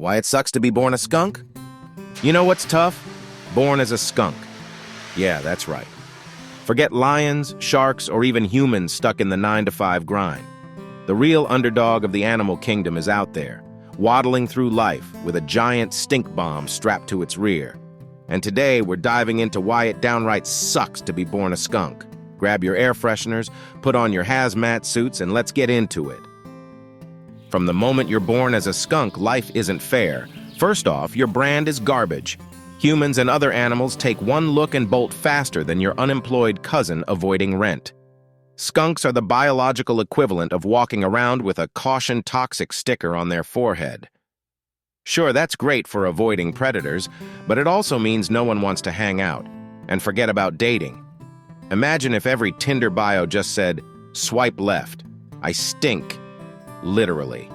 Why it sucks to be born a skunk? You know what's tough? Born as a skunk. Yeah, that's right. Forget lions, sharks, or even humans stuck in the 9-to-5 grind. The real underdog of the animal kingdom is out there, waddling through life with a giant stink bomb strapped to its rear. And today we're diving into why it downright sucks to be born a skunk. Grab your air fresheners, put on your hazmat suits, and let's get into it. From the moment you're born as a skunk, life isn't fair. First off, your brand is garbage. Humans and other animals take one look and bolt faster than your unemployed cousin avoiding rent. Skunks are the biological equivalent of walking around with a caution toxic sticker on their forehead. Sure, that's great for avoiding predators, but it also means no one wants to hang out. And forget about dating. Imagine if every Tinder bio just said, "Swipe left. I stink." Literally.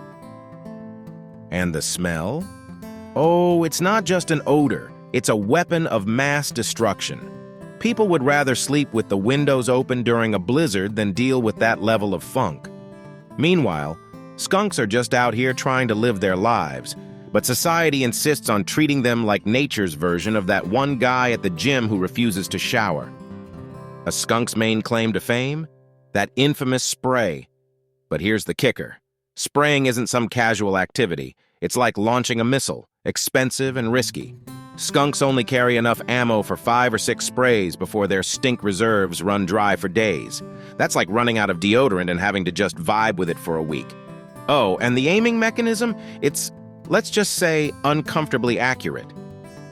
And the smell? Oh, it's not just an odor. It's a weapon of mass destruction. People would rather sleep with the windows open during a blizzard than deal with that level of funk. Meanwhile, skunks are just out here trying to live their lives, but society insists on treating them like nature's version of that one guy at the gym who refuses to shower. A skunk's main claim to fame? That infamous spray. But here's the kicker. Spraying isn't some casual activity. It's like launching a missile, expensive and risky. Skunks only carry enough ammo for 5 or 6 sprays before their stink reserves run dry for days. That's like running out of deodorant and having to just vibe with it for a week. Oh, and the aiming mechanism? It's, let's just say, uncomfortably accurate.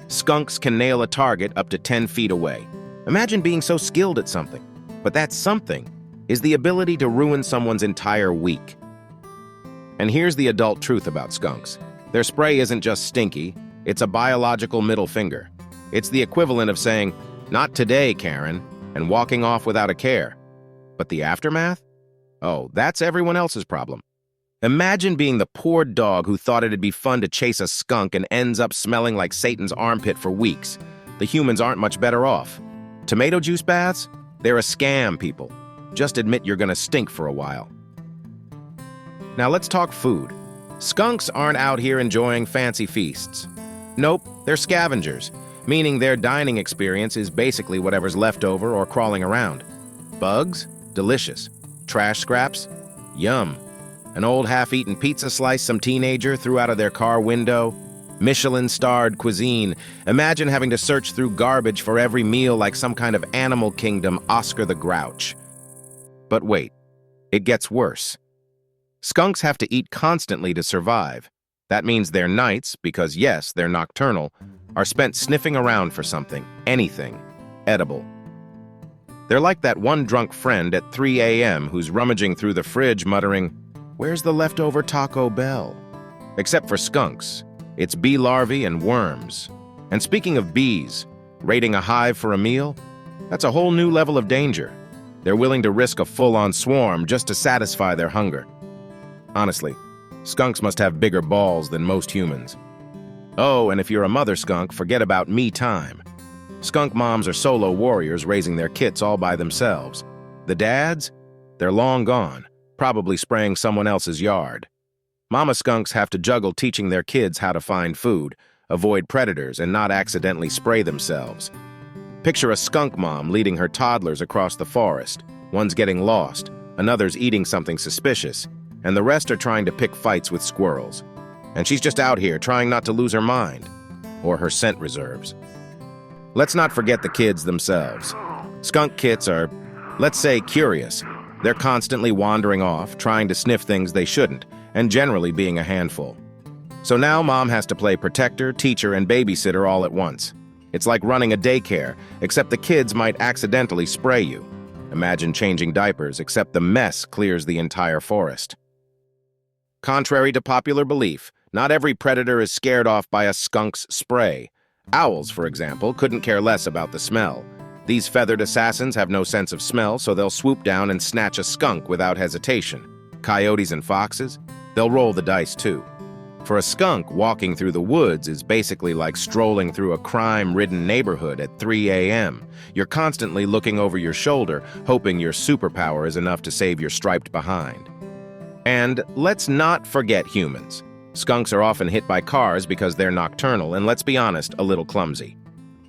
Skunks can nail a target up to 10 feet away. Imagine being so skilled at something. But that something is the ability to ruin someone's entire week. And here's the adult truth about skunks. Their spray isn't just stinky, it's a biological middle finger. It's the equivalent of saying, "Not today, Karen," and walking off without a care. But the aftermath? Oh, that's everyone else's problem. Imagine being the poor dog who thought it'd be fun to chase a skunk and ends up smelling like Satan's armpit for weeks. The humans aren't much better off. Tomato juice baths? They're a scam, people. Just admit you're gonna stink for a while. Now let's talk food. Skunks aren't out here enjoying fancy feasts. Nope, they're scavengers, meaning their dining experience is basically whatever's left over or crawling around. Bugs? Delicious. Trash scraps? Yum. An old half-eaten pizza slice some teenager threw out of their car window? Michelin-starred cuisine. Imagine having to search through garbage for every meal like some kind of Animal Kingdom Oscar the Grouch. But wait, it gets worse. Skunks have to eat constantly to survive. That means their nights, because yes, they're nocturnal, are spent sniffing around for something, anything, edible. They're like that one drunk friend at 3 a.m. who's rummaging through the fridge muttering, "Where's the leftover Taco Bell?" Except for skunks, it's bee larvae and worms. And speaking of bees, raiding a hive for a meal? That's a whole new level of danger. They're willing to risk a full-on swarm just to satisfy their hunger. Honestly, skunks must have bigger balls than most humans. Oh, and if you're a mother skunk, forget about me time. Skunk moms are solo warriors raising their kits all by themselves. The dads? They're long gone, probably spraying someone else's yard. Mama skunks have to juggle teaching their kids how to find food, avoid predators, and not accidentally spray themselves. Picture a skunk mom leading her toddlers across the forest. One's getting lost, another's eating something suspicious, and the rest are trying to pick fights with squirrels. And she's just out here trying not to lose her mind, or her scent reserves. Let's not forget the kids themselves. Skunk kits are, let's say, curious. They're constantly wandering off, trying to sniff things they shouldn't, and generally being a handful. So now mom has to play protector, teacher, and babysitter all at once. It's like running a daycare, except the kids might accidentally spray you. Imagine changing diapers, except the mess clears the entire forest. Contrary to popular belief, not every predator is scared off by a skunk's spray. Owls, for example, couldn't care less about the smell. These feathered assassins have no sense of smell, so they'll swoop down and snatch a skunk without hesitation. Coyotes and foxes? They'll roll the dice too. For a skunk, walking through the woods is basically like strolling through a crime-ridden neighborhood at 3 a.m. You're constantly looking over your shoulder, hoping your superpower is enough to save your striped behind. And let's not forget humans. Skunks are often hit by cars because they're nocturnal and, let's be honest, a little clumsy.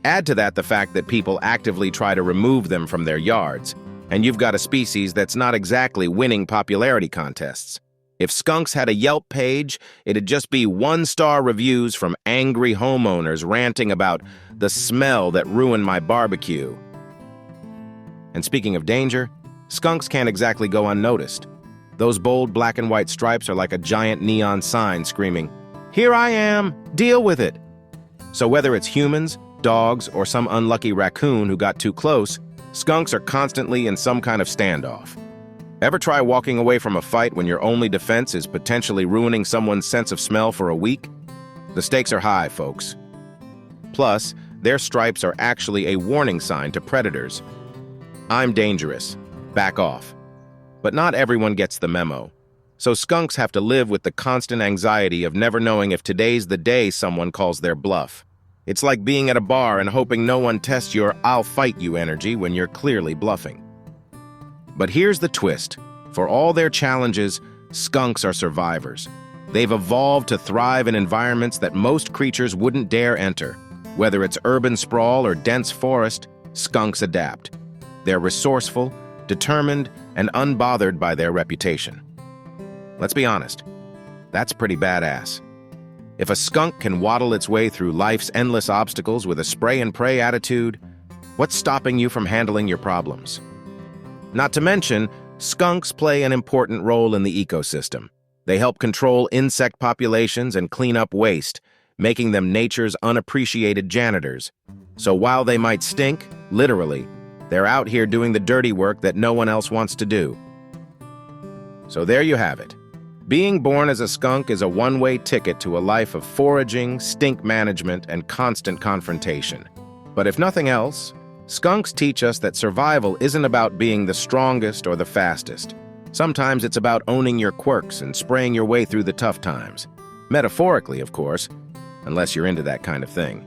Add to that the fact that people actively try to remove them from their yards, and you've got a species that's not exactly winning popularity contests. If skunks had a Yelp page, it'd just be one-star reviews from angry homeowners ranting about the smell that ruined my barbecue. And speaking of danger, skunks can't exactly go unnoticed. Those bold black and white stripes are like a giant neon sign screaming, "Here I am, deal with it." So whether it's humans, dogs, or some unlucky raccoon who got too close, skunks are constantly in some kind of standoff. Ever try walking away from a fight when your only defense is potentially ruining someone's sense of smell for a week? The stakes are high, folks. Plus, their stripes are actually a warning sign to predators. I'm dangerous. Back off. But not everyone gets the memo. So skunks have to live with the constant anxiety of never knowing if today's the day someone calls their bluff. It's like being at a bar and hoping no one tests your "I'll fight you" energy when you're clearly bluffing. But here's the twist. For all their challenges, skunks are survivors. They've evolved to thrive in environments that most creatures wouldn't dare enter. Whether it's urban sprawl or dense forest, skunks adapt. They're resourceful, determined, and unbothered by their reputation. Let's be honest, that's pretty badass. If a skunk can waddle its way through life's endless obstacles with a spray-and-pray attitude, what's stopping you from handling your problems? Not to mention, skunks play an important role in the ecosystem. They help control insect populations and clean up waste, making them nature's unappreciated janitors. So while they might stink, literally, they're out here doing the dirty work that no one else wants to do. So there you have it. Being born as a skunk is a one-way ticket to a life of foraging, stink management, and constant confrontation. But if nothing else, skunks teach us that survival isn't about being the strongest or the fastest. Sometimes it's about owning your quirks and spraying your way through the tough times. Metaphorically, of course, unless you're into that kind of thing.